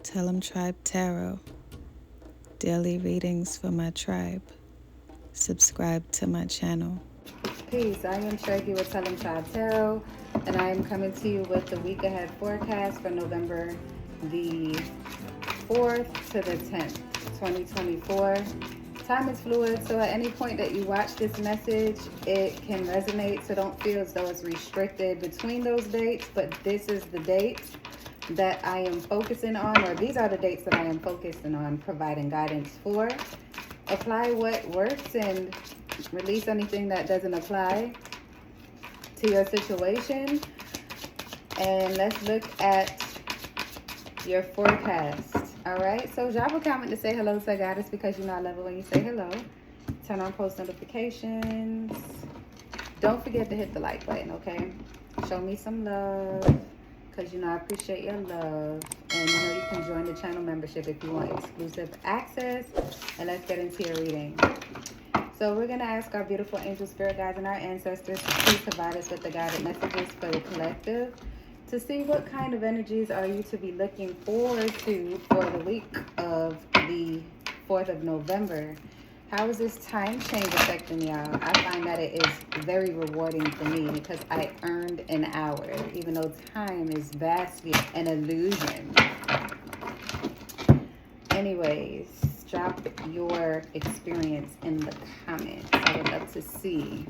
Tellemtribe Tarot. Daily readings for my tribe. Subscribe to my channel. Peace. I am Cherokee with Tellemtribe Tarot, and I am coming to you with the week ahead forecast for November the 4th to the 10th, 2024. Time is fluid, so at any point that you watch this message, it can resonate, so don't feel as though it's restricted between those dates, but this is the date that I am focusing on, or these are the dates that I am focusing on providing guidance for. Apply what works and release anything that doesn't apply to your situation. And let's look at your forecast. All right, so drop a comment to say hello to Goddess, because you know I love it when you say hello. Turn on post notifications. Don't forget to hit the like button, okay? Show me some love, because you know I appreciate your love. And you know you can join the channel membership if you want exclusive access. And let's get into your reading. So we're going to ask our beautiful angel spirit guides and our ancestors to please provide us with the guided messages for the collective, to see what kind of energies are you to be looking forward to for the week of the 4th of November. How is this time change affecting y'all? I find that it is very rewarding for me because I earned an hour, even though time is vastly an illusion. Anyways, drop your experience in the comments. I would love to see.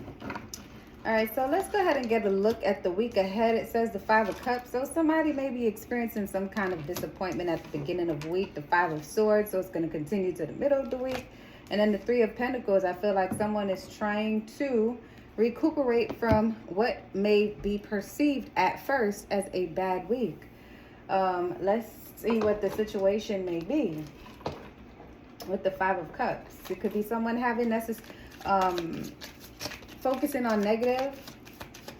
All right, so let's go ahead and get a look at the week ahead. It says the 5 of Cups. So somebody may be experiencing some kind of disappointment at the beginning of the week. The 5 of Swords, so it's going to continue to the middle of the week. And then the 3 of Pentacles, I feel like someone is trying to recuperate from what may be perceived at first as a bad week. Let's see what the situation may be with the 5 of Cups. It could be someone having focusing on negative.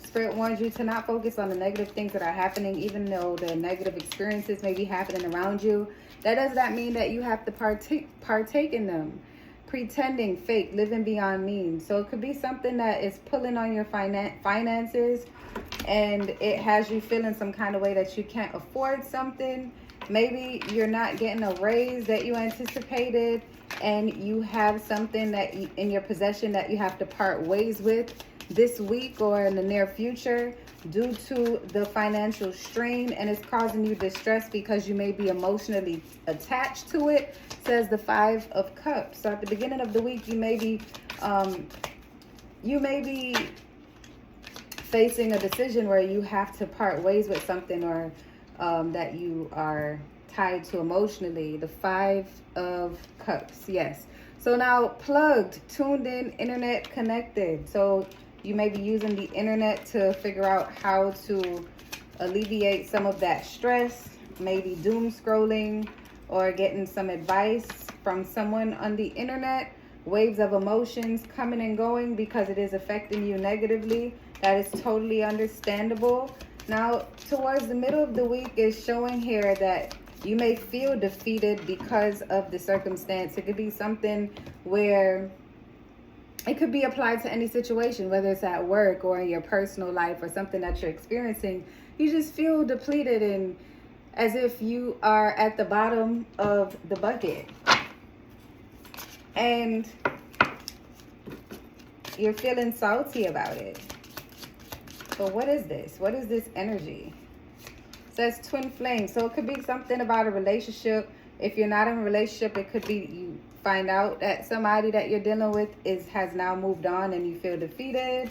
Spirit warns you to not focus on the negative things that are happening, even though the negative experiences may be happening around you. That does not mean that you have to partake in them. Pretending, fake, living beyond means. So it could be something that is pulling on your finances, and it has you feeling some kind of way that you can't afford something. Maybe you're not getting a raise that you anticipated, and you have something that in your possession that you have to part ways with this week or in the near future due to the financial strain, and it's causing you distress because you may be emotionally attached to it, says the 5 of Cups. So at the beginning of the week, you may be facing a decision where you have to part ways with something, or that you are tied to emotionally. The 5 of Cups, yes. So now plugged, tuned in, internet connected. So you may be using the internet to figure out how to alleviate some of that stress, maybe doom scrolling or getting some advice from someone on the internet. Waves of emotions coming and going because it is affecting you negatively. That is totally understandable. Now, towards the middle of the week is showing here that you may feel defeated because of the circumstance. It could be something where it could be applied to any situation, whether it's at work or in your personal life or something that you're experiencing. You just feel depleted and as if you are at the bottom of the bucket. And you're feeling salty about it. But what is this? What is this energy? It says twin flame. So it could be something about a relationship. If you're not in a relationship, it could be you find out that somebody that you're dealing with has now moved on and you feel defeated.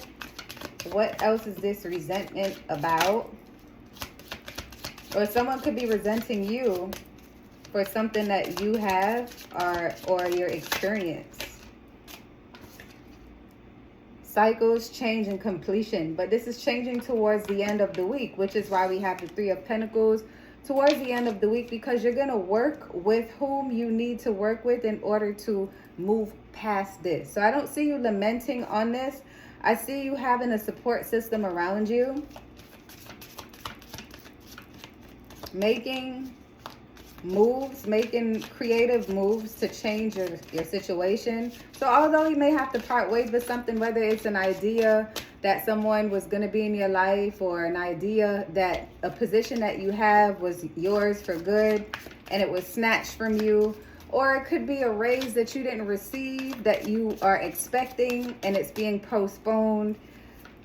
What else is this resentment about? Or someone could be resenting you for something that you have or your experience. Cycles, change, and completion. But this is changing towards the end of the week, which is why we have the 3 of Pentacles towards the end of the week, because you're going to work with whom you need to work with in order to move past this. So I don't see you lamenting on this. I see you having a support system around you, making moves, making creative moves to change your situation. So although you may have to part ways with something, whether it's an idea that someone was going to be in your life, or an idea that a position that you have was yours for good and it was snatched from you. Or it could be a raise that you didn't receive that you are expecting and it's being postponed.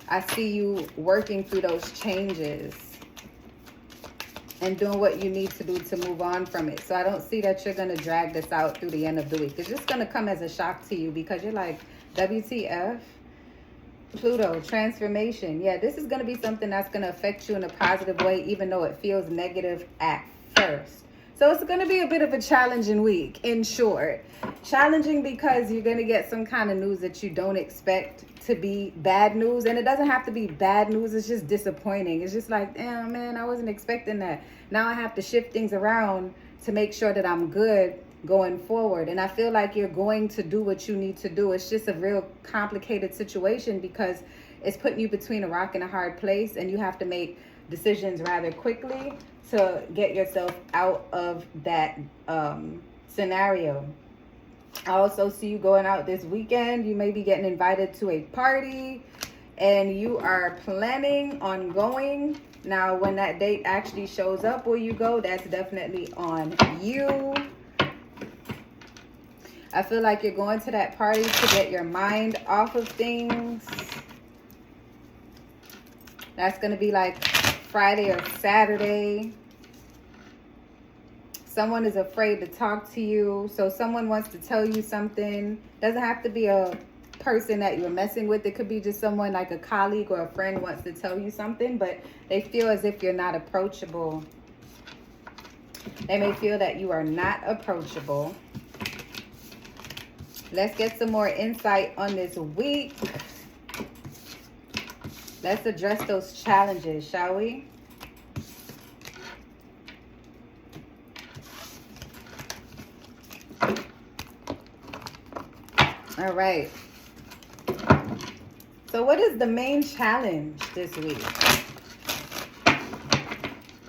I see you working through those changes and doing what you need to do to move on from it. So I don't see that you're going to drag this out through the end of the week. It's just going to come as a shock to you because you're like, WTF? Pluto, transformation. Yeah, this is going to be something that's going to affect you in a positive way, even though it feels negative at first. So it's going to be a bit of a challenging week, in short. Challenging because you're going to get some kind of news that you don't expect to be bad news. And it doesn't have to be bad news. It's just disappointing. It's just like, damn, man, I wasn't expecting that. Now I have to shift things around to make sure that I'm good going forward. And I feel like you're going to do what you need to do. It's just a real complicated situation because it's putting you between a rock and a hard place, and you have to make decisions rather quickly to get yourself out of that scenario. I also see you going out this weekend. You may be getting invited to a party and you are planning on going. Now, when that date actually shows up where you go, that's definitely on you. I feel like you're going to that party to get your mind off of things. That's going to be like Friday or Saturday. Someone is afraid to talk to you. So someone wants to tell you something. Doesn't have to be a person that you're messing with. It could be just someone like a colleague or a friend wants to tell you something, but they feel as if you're not approachable. They may feel that you are not approachable. Let's get some more insight on this week. Let's address those challenges, shall we? All right. So what is the main challenge this week?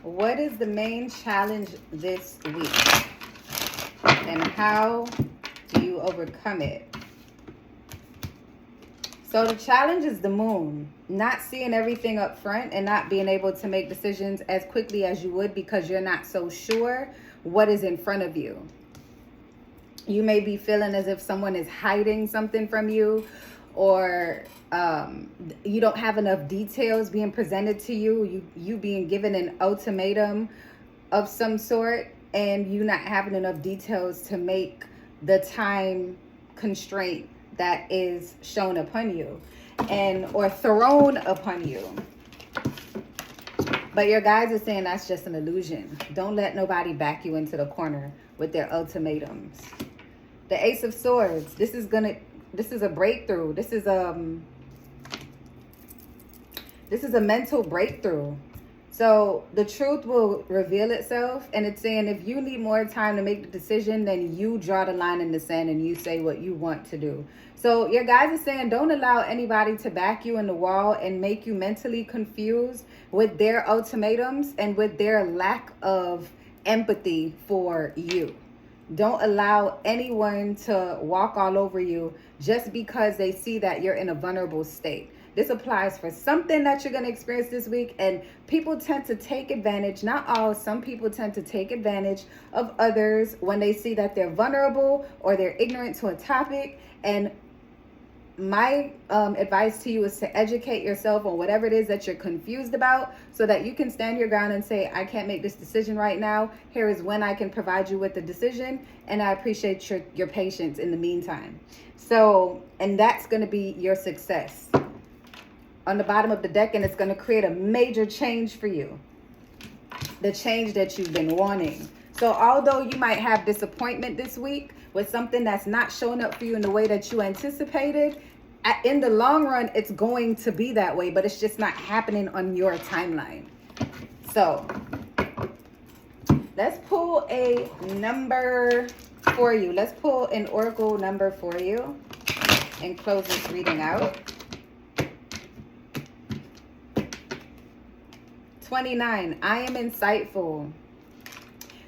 What is the main challenge this week? And how do you overcome it? So the challenge is the moon. Not seeing everything up front and not being able to make decisions as quickly as you would because you're not so sure what is in front of you. You may be feeling as if someone is hiding something from you, or you don't have enough details being presented to you. You being given an ultimatum of some sort, and you not having enough details to make the time constraint that is shown upon you or thrown upon you. But your guides are saying that's just an illusion. Don't let nobody back you into the corner with their ultimatums. The Ace of Swords. This is a breakthrough. This is a mental breakthrough. So the truth will reveal itself, and it's saying if you need more time to make the decision, then you draw the line in the sand and you say what you want to do. So your guys are saying don't allow anybody to back you in the wall and make you mentally confused with their ultimatums and with their lack of empathy for you. Don't allow anyone to walk all over you just because they see that you're in a vulnerable state. This applies for something that you're going to experience this week, and people tend to take advantage, not all, some people tend to take advantage of others when they see that they're vulnerable or they're ignorant to a topic. And my advice to you is to educate yourself on whatever it is that you're confused about so that you can stand your ground and say, I can't make this decision right now. Here is when I can provide you with the decision, and I appreciate your patience in the meantime. So, and that's going to be your success on the bottom of the deck, and it's going to create a major change for you. The change that you've been wanting. So although you might have disappointment this week with something that's not showing up for you in the way that you anticipated, in the long run, it's going to be that way, but it's just not happening on your timeline. So let's pull a number for you. Let's pull an oracle number for you and close this reading out. 29, I am insightful.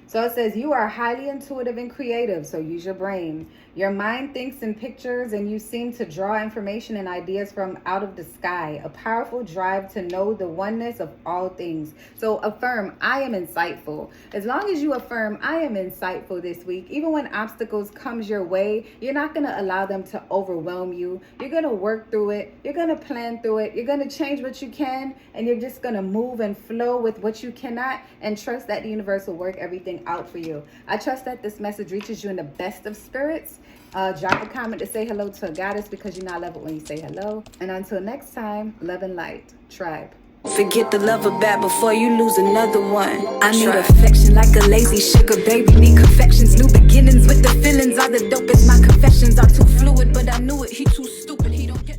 So it says you are highly intuitive and creative, so use your brain. Your mind thinks in pictures and you seem to draw information and ideas from out of the sky. A powerful drive to know the oneness of all things. So affirm, I am insightful. As long as you affirm, I am insightful this week, even when obstacles comes your way, you're not going to allow them to overwhelm you. You're going to work through it. You're going to plan through it. You're going to change what you can, and you're just going to move and flow with what you cannot, and trust that the universe will work everything out for you. I trust that this message reaches you in the best of spirits. Drop a comment to say hello to a goddess, because you know I love it when you say hello. And until next time, love and light. Tribe. Forget the lover bad before you lose another one. I need affection like a lazy sugar baby. Need confections, new beginnings with the feelings are the dopest. My confessions are too fluid, but I knew it. He too stupid, he don't get